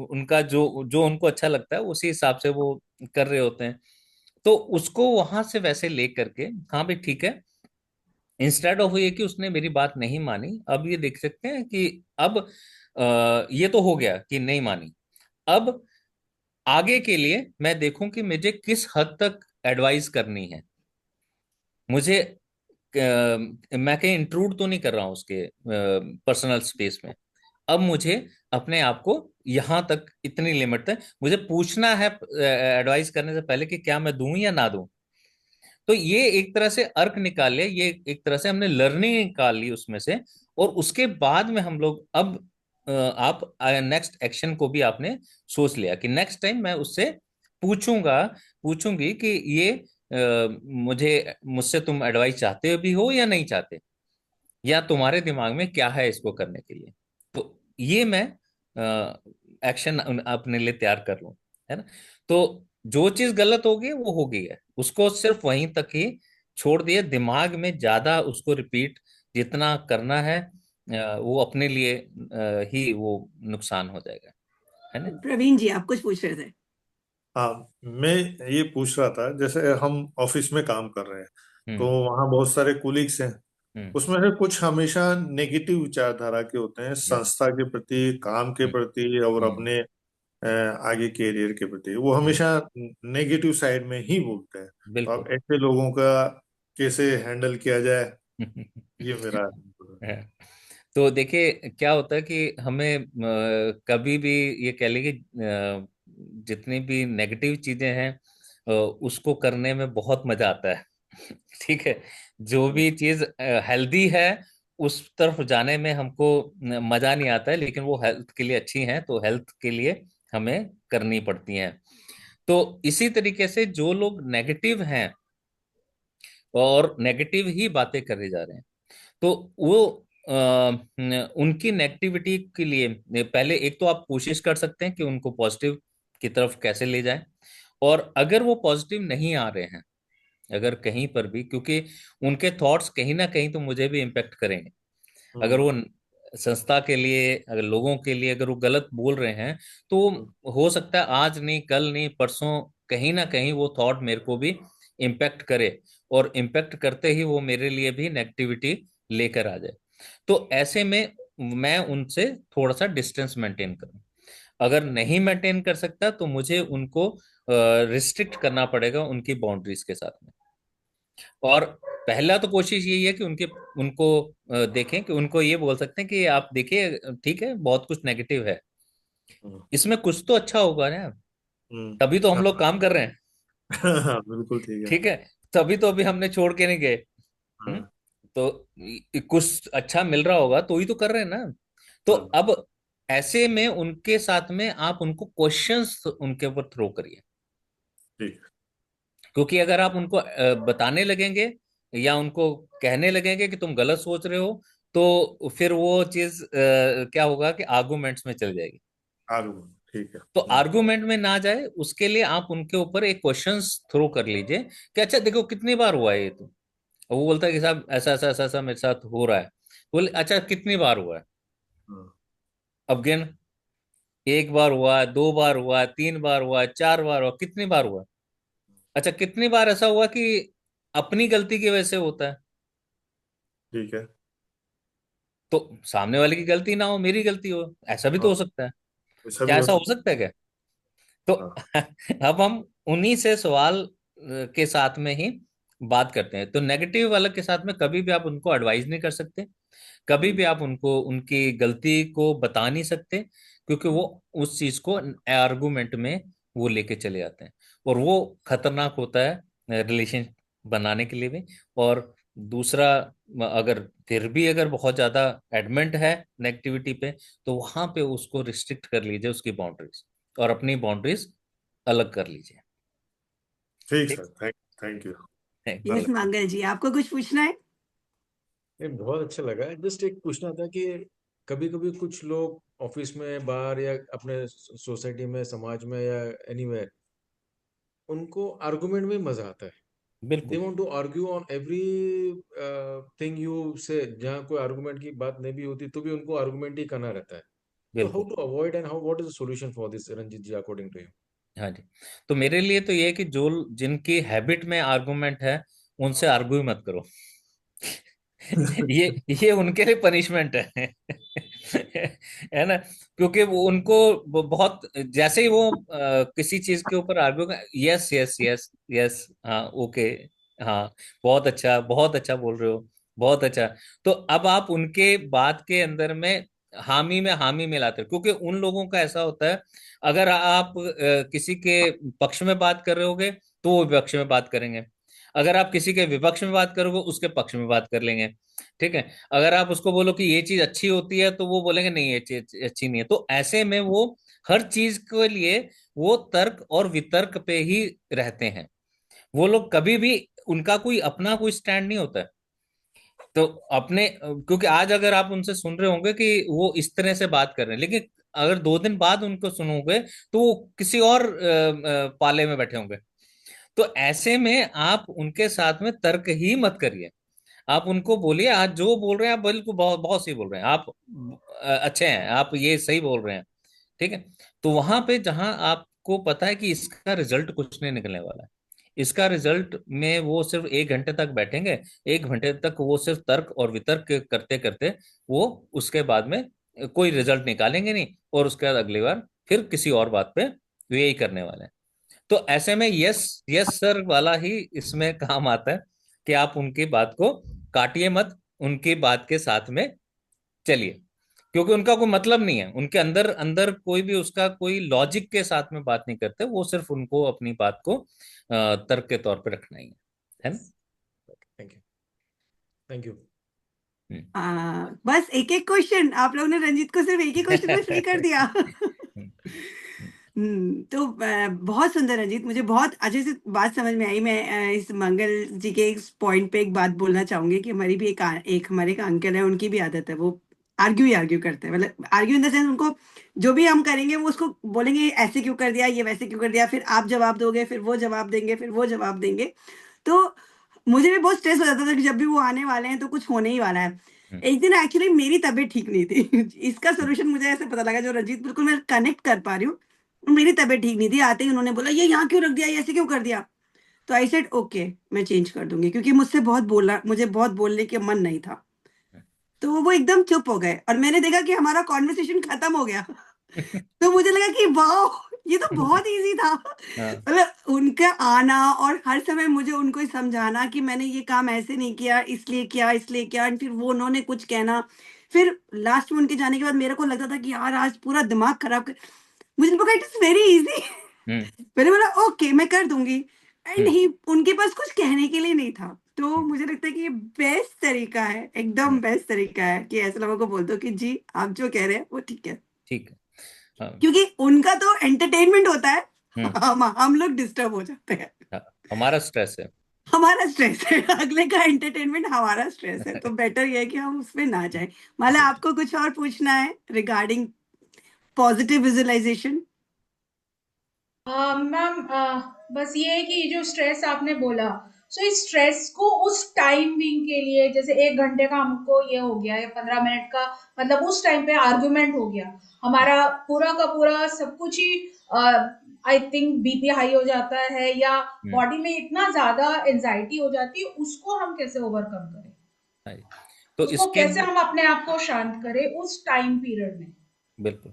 उनका जो जो उनको अच्छा लगता है उसी हिसाब से वो कर रहे होते हैं। तो उसको वहां से वैसे ले करके, हाँ भाई ठीक है, इंस्टेड ऑफ ये कि उसने मेरी बात नहीं मानी, अब ये देख सकते हैं कि अब ये तो हो गया कि नहीं मानी। अब आगे के लिए मैं देखूं कि मुझे किस हद तक एडवाइस करनी है। मुझे मैं कहीं इंट्रूड तो नहीं कर रहा हूं उसके पर्सनल स्पेस में। अब मुझे अपने आप को यहां तक, इतनी लिमिट तक मुझे पूछना है एडवाइस करने से पहले कि क्या मैं दूं या ना दूं। तो ये एक तरह से अर्क निकाल लिया, ये एक तरह से हमने लर्निंग निकाल ली उसमें से। और उसके बाद में हम लोग अब आप नेक्स्ट एक्शन को भी आपने सोच लिया कि नेक्स्ट टाइम मैं उससे पूछूंगा, पूछूंगी कि ये मुझसे तुम एडवाइस चाहते भी हो या नहीं चाहते, या तुम्हारे दिमाग में क्या है इसको करने के लिए। तो ये मैं एक्शन अपने लिए तैयार कर लूं, है ना। तो जो चीज गलत होगी वो हो गई है, उसको सिर्फ वहीं तक ही छोड़ दिए। दिमाग में ज्यादा उसको रिपीट जितना करना है वो अपने लिए ही वो नुकसान हो जाएगा, है ना। प्रवीण जी, आप कुछ पूछ रहे थे? हाँ, मैं ये पूछ रहा था, जैसे हम ऑफिस में काम कर रहे हैं, तो हम्म। वहाँ बहुत सारे कुलीग्स हैं। हम्म। उसमें से कुछ हमेशा नेगेटिव विचारधारा के होते हैं, हम्म। संस्था के प्रति, काम के हम्म। प्रति और हम्म। अपने आगे कैरियर के प्रति। वो हम्म। हमेशा नेगेटिव साइड में ही बोलते हैं। तो बिल्कुल। अब ऐसे लोगों का कैसे हैंडल किया जाए, ये मेरा। है। तो देखिए क्या होता है कि हमें कभी भी ये कह लें कि जितनी भी नेगेटिव चीजें हैं उसको करने में बहुत मजा आता है। ठीक है। जो भी चीज हेल्दी है उस तरफ जाने में हमको मजा नहीं आता है, लेकिन वो हेल्थ के लिए अच्छी हैं तो हेल्थ के लिए हमें करनी पड़ती हैं। तो इसी तरीके से जो लोग नेगेटिव हैं और नेगेटिव ही बातें करे जा रहे हैं, तो वो उनकी नेगेटिविटी के लिए पहले एक तो आप कोशिश कर सकते हैं कि उनको पॉजिटिव की तरफ कैसे ले जाएं। और अगर वो पॉजिटिव नहीं आ रहे हैं, अगर कहीं पर भी, क्योंकि उनके थॉट्स कहीं ना कहीं तो मुझे भी इम्पेक्ट करेंगे। अगर हम्म। वो संस्था के लिए, अगर लोगों के लिए अगर वो गलत बोल रहे हैं, तो हो सकता है आज नहीं, कल नहीं, परसों कहीं ना कहीं वो थॉट मेरे को भी इम्पेक्ट करे, और इम्पेक्ट करते ही वो मेरे लिए भी नेगेटिविटी लेकर आ जाए। तो ऐसे में मैं उनसे थोड़ा सा डिस्टेंस मेंटेन करूं। अगर नहीं मेंटेन कर सकता तो मुझे उनको रिस्ट्रिक्ट करना पड़ेगा उनकी बाउंड्रीज के साथ में। और पहला तो कोशिश यही है कि उनको देखें कि उनको ये बोल सकते हैं कि आप देखिए ठीक है, बहुत कुछ नेगेटिव है, हम्म। इसमें कुछ तो अच्छा होगा ना, हम्म। तभी तो हम हाँ। लोग काम कर रहे हैं। हाँ, बिल्कुल ठीक है। ठीक है। तभी तो अभी हमने छोड़ के नहीं गए। हाँ। तो कुछ अच्छा मिल रहा होगा तो ही तो कर रहे हैं ना। तो हाँ। अब ऐसे में उनके साथ में आप उनको क्वेश्चंस उनके ऊपर थ्रो करिए। ठीक। क्योंकि अगर आप उनको बताने लगेंगे या उनको कहने लगेंगे कि तुम गलत सोच रहे हो, तो फिर वो चीज क्या होगा कि आर्गुमेंट्स में चल जाएगी। आलू। ठीक है। तो आर्गुमेंट में ना जाए उसके लिए आप उनके ऊपर एक क्वेश्चंस थ्रो कर लीजिए कि अच्छा देखो कितनी बार हुआ है ये तो। वो बोलता है कि साहब ऐसा ऐसा ऐसा ऐसा मेरे साथ हो रहा है। बोले अच्छा कितनी बार हुआ है। हाँ। अब गिन, एक बार हुआ, दो बार हुआ, तीन बार हुआ, चार बार हुआ, कितनी बार हुआ। अच्छा कितनी बार ऐसा हुआ कि अपनी गलती की वजह से होता है। ठीक है। तो सामने वाले की गलती ना हो, मेरी गलती हो, ऐसा भी तो हाँ, हो सकता है। ऐसा भी क्या हो ऐसा हो सकता सकता है क्या। तो है। हाँ। अब हम उन्हीं से सवाल के साथ में ही बात करते हैं। तो नेगेटिव वाले के साथ में कभी भी आप उनको एडवाइस नहीं कर सकते, कभी हम्म। भी आप उनको उनकी गलती को बता नहीं सकते, क्योंकि वो हम्म। उस चीज को आर्गुमेंट में वो लेके चले जाते हैं। और वो खतरनाक होता है रिलेशन बनाने के लिए भी। और दूसरा, अगर फिर भी अगर बहुत ज्यादा एडमेंट है नेगेटिविटी पे, तो वहां पे उसको रिस्ट्रिक्ट कर लीजिए उसकी बाउंड्रीज, और अपनी बाउंड्रीज अलग कर लीजिए। ठीक ठीक सर, थैंक थैंक यू। है। Yes welcome. मंगल जी, आपको कुछ पूछना है? ये बहुत अच्छा लगा। जस्ट एक पूछना था कि कभी कभी कुछ लोग ऑफिस में, बाहर, या अपने सोसाइटी में, समाज में, या एनीवेयर, उनको आर्गुमेंट में मजा आता है। दे बिल्कुल। Want to argue on everything you say. जहाँ कोई आर्गुमेंट की बात नहीं भी होती तो भी उनको आर्गुमेंट ही करना रहता है। तो हाउ बिल्कुल। To avoid and how what is the solution for this, Ranjit ji, according to you? हाँ जी। तो मेरे लिए तो ये है कि जो जिनकी हैबिट में आर्गुमेंट है उनसे आर्ग्यू मत करो। ये उनके लिए पनिशमेंट है। है ना, क्योंकि वो उनको बहुत, जैसे ही वो किसी चीज के ऊपर argue, yes yes yes yes, हाँ ओके, हाँ बहुत अच्छा बोल रहे हो, बहुत अच्छा। तो अब आप उनके बात के अंदर में हामी मिलाते हो, क्योंकि उन लोगों का ऐसा होता है, अगर आप किसी के पक्ष में बात कर रहे होगे तो वो विपक्ष में बात करेंगे, अगर आप किसी के विपक्ष में बात करोगे उसके पक्ष में बात कर लेंगे। ठीक है, अगर आप उसको बोलो कि ये चीज अच्छी होती है तो वो बोलेंगे नहीं ये चीज अच्छी नहीं है। तो ऐसे में वो हर चीज के लिए वो तर्क और वितर्क पे ही रहते हैं। वो लोग कभी भी, उनका कोई अपना कोई स्टैंड नहीं होता है। तो अपने, क्योंकि आज अगर आप उनसे सुन रहे होंगे कि वो इस तरह से बात कर रहे हैं, लेकिन अगर 2 दिन बाद उनको सुनोगे तो वो किसी और पाले में बैठे होंगे। तो ऐसे में आप उनके साथ में तर्क ही मत करिए। आप उनको बोलिए, आज जो बोल रहे हैं आप बिल्कुल बहुत बहुत सही बोल रहे हैं, आप अच्छे हैं, आप ये सही बोल रहे हैं। ठीक है, तो वहां पे जहां आपको पता है कि इसका रिजल्ट कुछ नहीं निकलने वाला है, इसका रिजल्ट में वो सिर्फ 1 घंटे तक बैठेंगे, 1 घंटे तक वो सिर्फ तर्क और वितर्क करते करते वो उसके बाद में कोई रिजल्ट निकालेंगे नहीं, और उसके बाद अगली बार फिर किसी और बात पे वो यही करने वाले हैं। तो ऐसे में यस यस सर वाला ही इसमें काम आता है, कि आप उनकी बात को काटिए मत, उनकी बात के साथ में चलिए, क्योंकि उनका कोई मतलब नहीं है, उनके अंदर अंदर कोई भी उसका कोई लॉजिक के साथ में बात नहीं करते, वो सिर्फ उनको अपनी बात को तर्क के तौर पे रखना ही है ना। Thank you, thank you. हम्म। बस एक एक क्वेश्चन, आप लोगों ने रंजीत को सिर्फ एक ही क्वेश्चन में फ्री कर दिया। तो बहुत सुंदर रंजीत, मुझे बहुत अच्छे से बात समझ में आई। मैं इस मंगल जी के इस पॉइंट पे एक बात बोलना चाहूंगी कि हमारी भी एक हमारे एक अंकल है, उनकी भी आदत है, वो आर्ग्यू ही आर्ग्यू करते हैं, मतलब आर्ग्यू इन द सेंस, उनको जो भी हम करेंगे वो उसको बोलेंगे ऐसे क्यों कर दिया, ये वैसे क्यों कर दिया, फिर आप जवाब दोगे, फिर वो जवाब देंगे, फिर वो जवाब देंगे। तो मुझे भी बहुत स्ट्रेस हो जाता था कि जब भी वो आने वाले हैं तो कुछ होने ही वाला है। एक दिन एक्चुअली मेरी तबीयत ठीक नहीं थी। इसका सोल्यूशन मुझे ऐसे पता लगा, जो रंजीत बिल्कुल मैं कनेक्ट कर पा रही हूँ। मेरी तबीयत ठीक नहीं थी, आते ही उन्होंने बोला ये यहाँ क्यों रख दिया, ये ऐसे क्यों कर दिया। तो आई सेड ओके, मैं चेंज कर दूंगी, क्योंकि मुझसे बहुत बोला, मुझे बहुत बोलने के मन नहीं था। तो वो एकदम चुप हो गए और मैंने देखा कि हमारा कॉन्वर्सेशन खत्म हो गया। तो मुझे लगा कि वाह, ये तो बहुत इजी था। हाँ, मतलब उनका आना और हर समय मुझे उनको ही समझाना कि मैंने ये काम ऐसे नहीं किया, इसलिए किया, इसलिए किया, और फिर वो उन्होंने कुछ कहना। फिर लास्ट में उनके जाने के बाद मेरे को लगता था कि यार आज पूरा दिमाग खराब कर, मुझे लगा इट इज वेरी इजी। हम्म, मैंने बोला ओके मैं कर दूंगी, एंड हम्म, ही उनके पास कुछ कहने के लिए नहीं था। तो हम्म, मुझे लगता है कि ये बेस्ट तरीका है, एकदम हम्म, बेस्ट तरीका है कि ऐसे लोगों को बोल दो कि जी आप जो कह रहे हैं वो ठीक है, ठीक है। हाँ, क्योंकि उनका तो एंटरटेनमेंट होता है, हम्म, हम लोग डिस्टर्ब हो जाते हैं। हाँ, हमारा स्ट्रेस है। हमारा स्ट्रेस है, अगले का एंटरटेनमेंट हमारा स्ट्रेस है, तो बेटर ये है कि हम उसमें ना जाए। माला आपको कुछ और पूछना है रिगार्डिंग पॉजिटिव विजुअलाइजेशन? मैम, बस ये है कि जो स्ट्रेस आपने बोला, सो इस स्ट्रेस को उस टाइम बिंग के लिए, जैसे 1 घंटे का हमको ये हो गया या 15 मिनट का, मतलब उस टाइम पे आर्गुमेंट हो गया, हमारा पूरा का पूरा सब कुछ ही, आई थिंक बीपी हाई हो जाता है, या हम्म, बॉडी में इतना ज्यादा एंजाइटी हो जाती है, उसको हम कैसे ओवरकम करें, हाँ। तो उसको इसके कैसे लिए, हम अपने आप को शांत करें उस टाइम पीरियड में। बिल्कुल,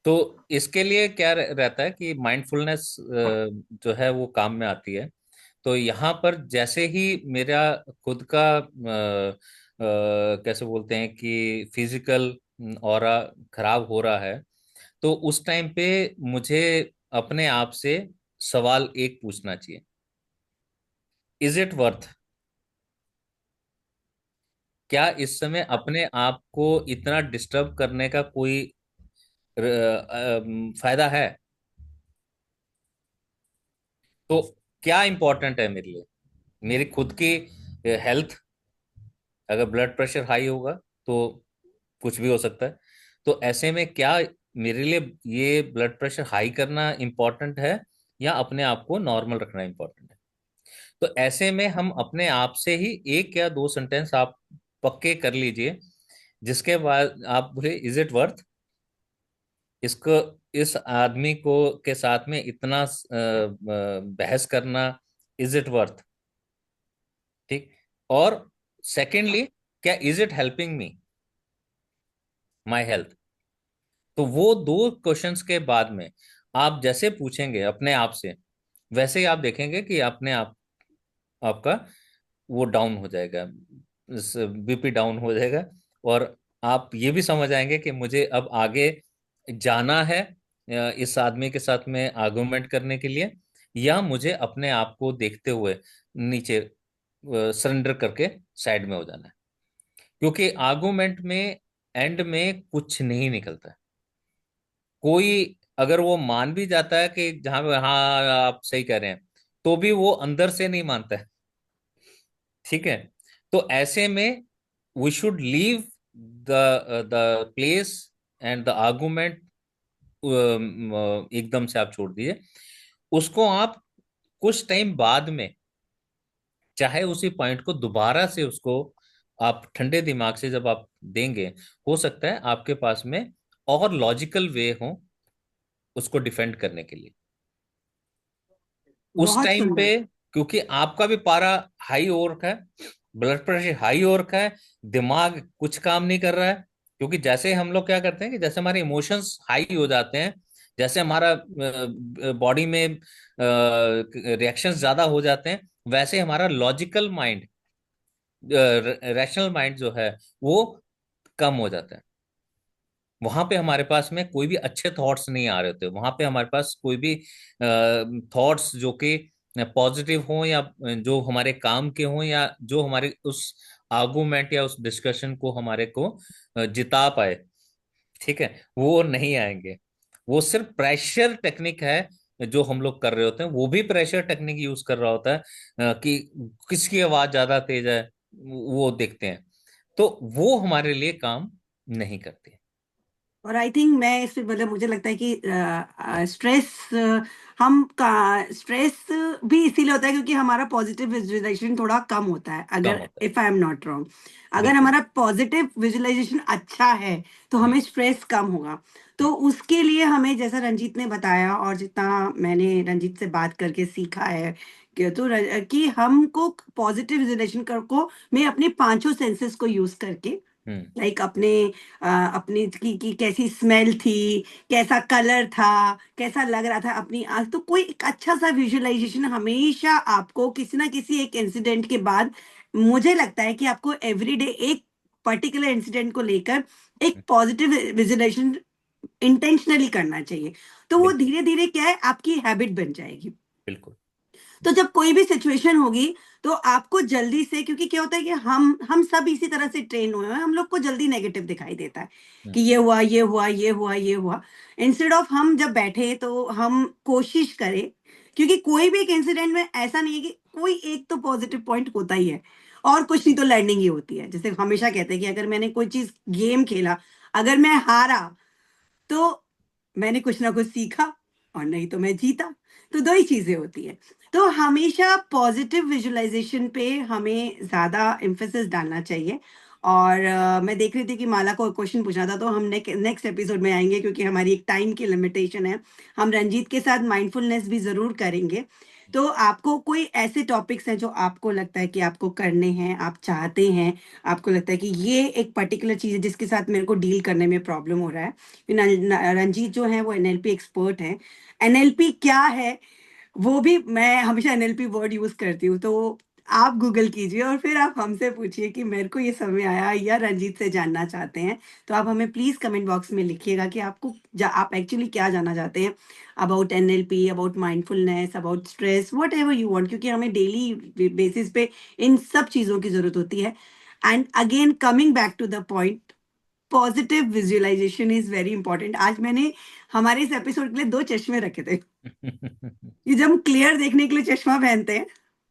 तो इसके लिए क्या रहता है कि माइंडफुलनेस जो है वो काम में आती है। तो यहाँ पर जैसे ही मेरा खुद का कैसे बोलते हैं कि फिजिकल ऑरा खराब हो रहा है, तो उस टाइम पे मुझे अपने आप से सवाल एक पूछना चाहिए, इज इट वर्थ, क्या इस समय अपने आप को इतना डिस्टर्ब करने का कोई फायदा है। तो क्या इंपॉर्टेंट है मेरे लिए, मेरी खुद की हेल्थ, अगर ब्लड प्रेशर हाई होगा तो कुछ भी हो सकता है। तो ऐसे में क्या मेरे लिए ये ब्लड प्रेशर हाई करना इम्पोर्टेंट है, या अपने आप को नॉर्मल रखना इम्पोर्टेंट है। तो ऐसे में हम अपने आप से ही 1 या 2 सेंटेंस आप पक्के कर लीजिए, जिसके बाद आप बोले इज इट वर्थ, इसको, इस आदमी को के साथ में इतना बहस करना, इज इट वर्थ। ठीक, और सेकेंडली, क्या is it helping me my health? तो वो दो क्वेश्चंस के बाद में आप जैसे पूछेंगे अपने आप से, वैसे ही आप देखेंगे कि अपने आप आपका वो डाउन हो जाएगा, बीपी डाउन हो जाएगा। और आप ये भी समझ आएंगे कि मुझे अब आगे जाना है इस आदमी के साथ में आर्गुमेंट करने के लिए, या मुझे अपने आप को देखते हुए नीचे सरेंडर करके साइड में हो जाना है। क्योंकि आर्गुमेंट में एंड में कुछ नहीं निकलता है। कोई अगर वो मान भी जाता है कि जहां पे हाँ आप सही कह रहे हैं, तो भी वो अंदर से नहीं मानता है। ठीक है। तो ऐसे में we should leave the place and the argument, एकदम से आप छोड़ दीजिए उसको। आप कुछ टाइम बाद में चाहे उसी पॉइंट को दोबारा से उसको आप ठंडे दिमाग से जब आप देंगे, हो सकता है आपके पास में और लॉजिकल वे हो उसको डिफेंड करने के लिए उस बहुत टाइम पे। सुंदर। क्योंकि आपका भी पारा हाई हो रखा है, ब्लड प्रेशर हाई हो रखा है, दिमाग कुछ काम नहीं कर रहा है। क्योंकि जैसे हम लोग क्या करते हैं कि जैसे हमारे इमोशंस हाई हो जाते हैं, जैसे हमारा बॉडी में रिएक्शंस ज्यादा हो जाते हैं, वैसे हमारा लॉजिकल माइंड, रैशनल माइंड जो है वो कम हो जाता है। वहां पे हमारे पास में कोई भी अच्छे थॉट्स नहीं आ रहे होते, वहां पे हमारे पास कोई भी थॉट्स जो कि पॉजिटिव हो, या जो हमारे काम के हो, या जो हमारे उस आर्गुमेंट या उस डिस्कशन को हमारे को जिता पाए, ठीक है, वो नहीं आएंगे। वो सिर्फ प्रेशर टेक्निक है जो हम लोग कर रहे होते हैं। वो भी प्रेशर टेक्निक यूज कर रहा होता है कि किसकी आवाज ज्यादा तेज है, वो देखते हैं। तो वो हमारे लिए काम नहीं करती। और आई थिंक मैं इस पे मतलब मुझे लगता है कि स्ट्रेस हम का स्ट्रेस भी इसीलिए होता है क्योंकि हमारा पॉजिटिव विजुअलाइजेशन थोड़ा कम होता है। कम अगर होता है। If I am not wrong, अगर बिल्कुल। हमारा पॉजिटिव विजुअलाइजेशन अच्छा है तो हम्म। हमें स्ट्रेस कम होगा। तो उसके लिए हमें, जैसा रंजीत ने बताया और जितना मैंने रंजीत से बात करके सीखा है कि हमको पॉजिटिव विजुअलाइजेशन को मैं अपने पांचों सेंसेस को यूज करके, हम्म। लाइक अपने की कैसी स्मेल थी, कैसा कलर था, कैसा लग रहा था अपनी आंख, तो कोई एक अच्छा सा विजुअलाइजेशन हमेशा आपको किसी ना किसी एक इंसिडेंट के बाद, मुझे लगता है कि आपको एवरीडे एक पर्टिकुलर इंसिडेंट को लेकर एक पॉजिटिव विजुअलाइजेशन इंटेंशनली करना चाहिए। तो वो बिल्कुल। धीरे धीरे क्या है, आपकी हैबिट बन जाएगी। बिल्कुल। तो जब कोई भी सिचुएशन होगी तो आपको जल्दी से, क्योंकि क्या होता है कि हम सब इसी तरह से ट्रेन हुए हैं, हम लोग को जल्दी नेगेटिव दिखाई देता है कि हम्म। ये हुआ ये हुआ ये हुआ ये हुआ। इंस्टेड ऑफ हम जब बैठे तो हम कोशिश करें, क्योंकि कोई भी एक इंसिडेंट में ऐसा नहीं है कि कोई एक तो पॉजिटिव पॉइंट होता ही है, और कुछ नहीं तो लर्निंग ही होती है। जैसे हमेशा कहते हैं कि अगर मैंने कोई चीज गेम खेला, अगर मैं हारा तो मैंने कुछ ना कुछ सीखा, और नहीं तो मैं जीता। तो दो ही चीजें होती है। तो हमेशा पॉजिटिव विजुअलाइजेशन पे हमें ज्यादा एम्फेसिस डालना चाहिए। और मैं देख रही थी कि माला को क्वेश्चन पूछना था, तो हम नेक्स्ट एपिसोड में आएंगे क्योंकि हमारी एक टाइम की लिमिटेशन है। हम रंजीत के साथ माइंडफुलनेस भी जरूर करेंगे। तो आपको कोई ऐसे टॉपिक्स हैं जो आपको लगता है कि आपको करने हैं, आप चाहते हैं, आपको लगता है कि ये एक पर्टिकुलर चीज है जिसके साथ मेरे को डील करने में प्रॉब्लम हो रहा है? रंजीत जो है वो एनएलपी एक्सपर्ट है। एनएलपी क्या है वो भी, मैं हमेशा एनएलपी वर्ड यूज करती हूँ, तो आप गूगल कीजिए और फिर आप हमसे पूछिए कि मेरे को ये समझ आया या रंजीत से जानना चाहते हैं। तो आप हमें प्लीज कमेंट बॉक्स में लिखिएगा कि आप एक्चुअली क्या जानना चाहते हैं about NLP, about mindfulness, about stress, what ever you want, क्योंकि हमें डेली बेसिस पे इन सब चीजों की जरूरत होती है। And again coming back to the point, positive visualisation is very important. आज मैंने हमारे इस एपिसोड के लिए दो चश्मे रखे थे कि जब हम क्लियर देखने के लिए चश्मा पहनते हैं,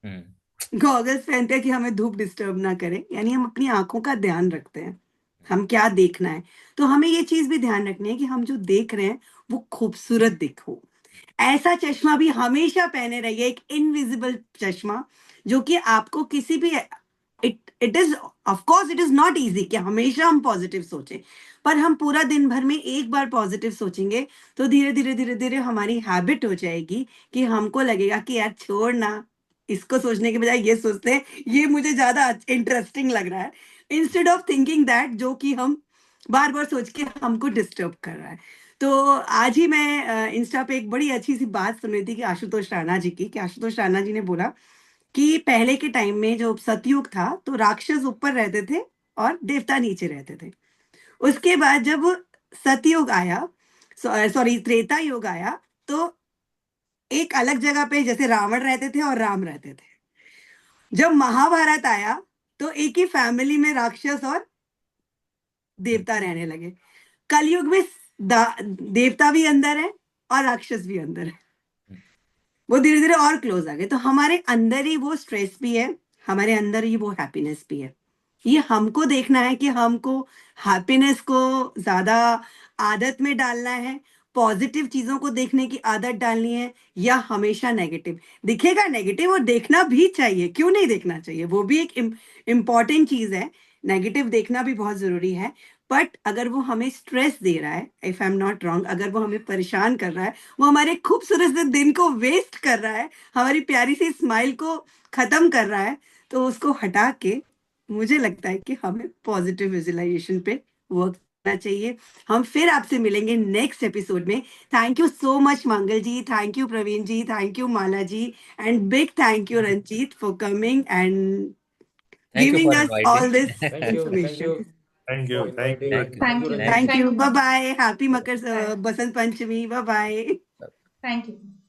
हम्म। गॉगल्स पहनते हैं कि हमें धूप डिस्टर्ब ना करे, यानी हम अपनी आंखों का ध्यान रखते हैं, हम क्या देखना है। तो हमें ये चीज भी ध्यान रखनी है कि हम जो देख रहे हैं वो खूबसूरत दिखो। ऐसा चश्मा भी हमेशा पहने रहिए, एक इनविजिबल चश्मा, जो कि आपको किसी भी, it is of course it is not easy कि हमेशा हम पॉजिटिव सोचें, पर हम पूरा दिन भर में एक बार पॉजिटिव सोचेंगे तो धीरे धीरे धीरे धीरे हमारी हैबिट हो जाएगी कि हमको लगेगा कि यार छोड़ ना, इसको सोचने के बजाय ये सोचते हैं ये मुझे ज्यादा इंटरेस्टिंग लग रहा है, इंस्टेड ऑफ थिंकिंग दैट जो कि हम बार बार सोच के हमको डिस्टर्ब कर रहा है। तो आज ही मैं इंस्टा पे एक बड़ी अच्छी सी बात सुन रही थी कि आशुतोष राणा जी की, कि आशुतोष राणा जी ने बोला कि पहले के टाइम में जो सतयुग था तो राक्षस ऊपर रहते थे और देवता नीचे रहते थे। उसके बाद जब सतयुग आया, सॉरी त्रेता युग आया, तो एक अलग जगह पे जैसे रावण रहते थे और राम रहते थे। जब महाभारत आया तो एक ही फैमिली में राक्षस और देवता रहने लगे। कलयुग में देवता भी अंदर है और राक्षस भी अंदर है, वो धीरे धीरे और क्लोज आ गए। तो हमारे अंदर ही वो स्ट्रेस भी है, हमारे अंदर ही वो हैप्पीनेस भी है। ये हमको देखना है कि हमको हैप्पीनेस को ज्यादा आदत में डालना है, पॉजिटिव चीजों को देखने की आदत डालनी है, या हमेशा नेगेटिव दिखेगा नेगेटिव, और देखना भी चाहिए, क्यों नहीं देखना चाहिए, वो भी एक इम्पॉर्टेंट चीज है। नेगेटिव देखना भी बहुत जरूरी है, बट अगर वो हमें स्ट्रेस दे रहा है, if I am not wrong, अगर वो हमें परेशान कर रहा है, वो हमारे खूबसूरत से दिन को वेस्ट कर रहा है, हमारी प्यारी सी स्माइल को खत्म कर रहा है, तो उसको हटा के मुझे लगता है कि हमें पॉजिटिव विजुअलाइजेशन पे वर्क करना चाहिए। हम फिर आपसे मिलेंगे नेक्स्ट एपिसोड में। Thank you so much Mangal ji, thank you Praveen ji, thank you Mala ji, and big thank you Ranjit for coming and thank you giving for us all inviting. this Thank you. Thank information. you Thank for you. Thank inviting. you. Thank you, Thank you, Thank you. Thank Ranjit. Thank you. Thank you. Bye bye. Happy you. Makar Bye. Basant Panchami. Bye bye. Thank you.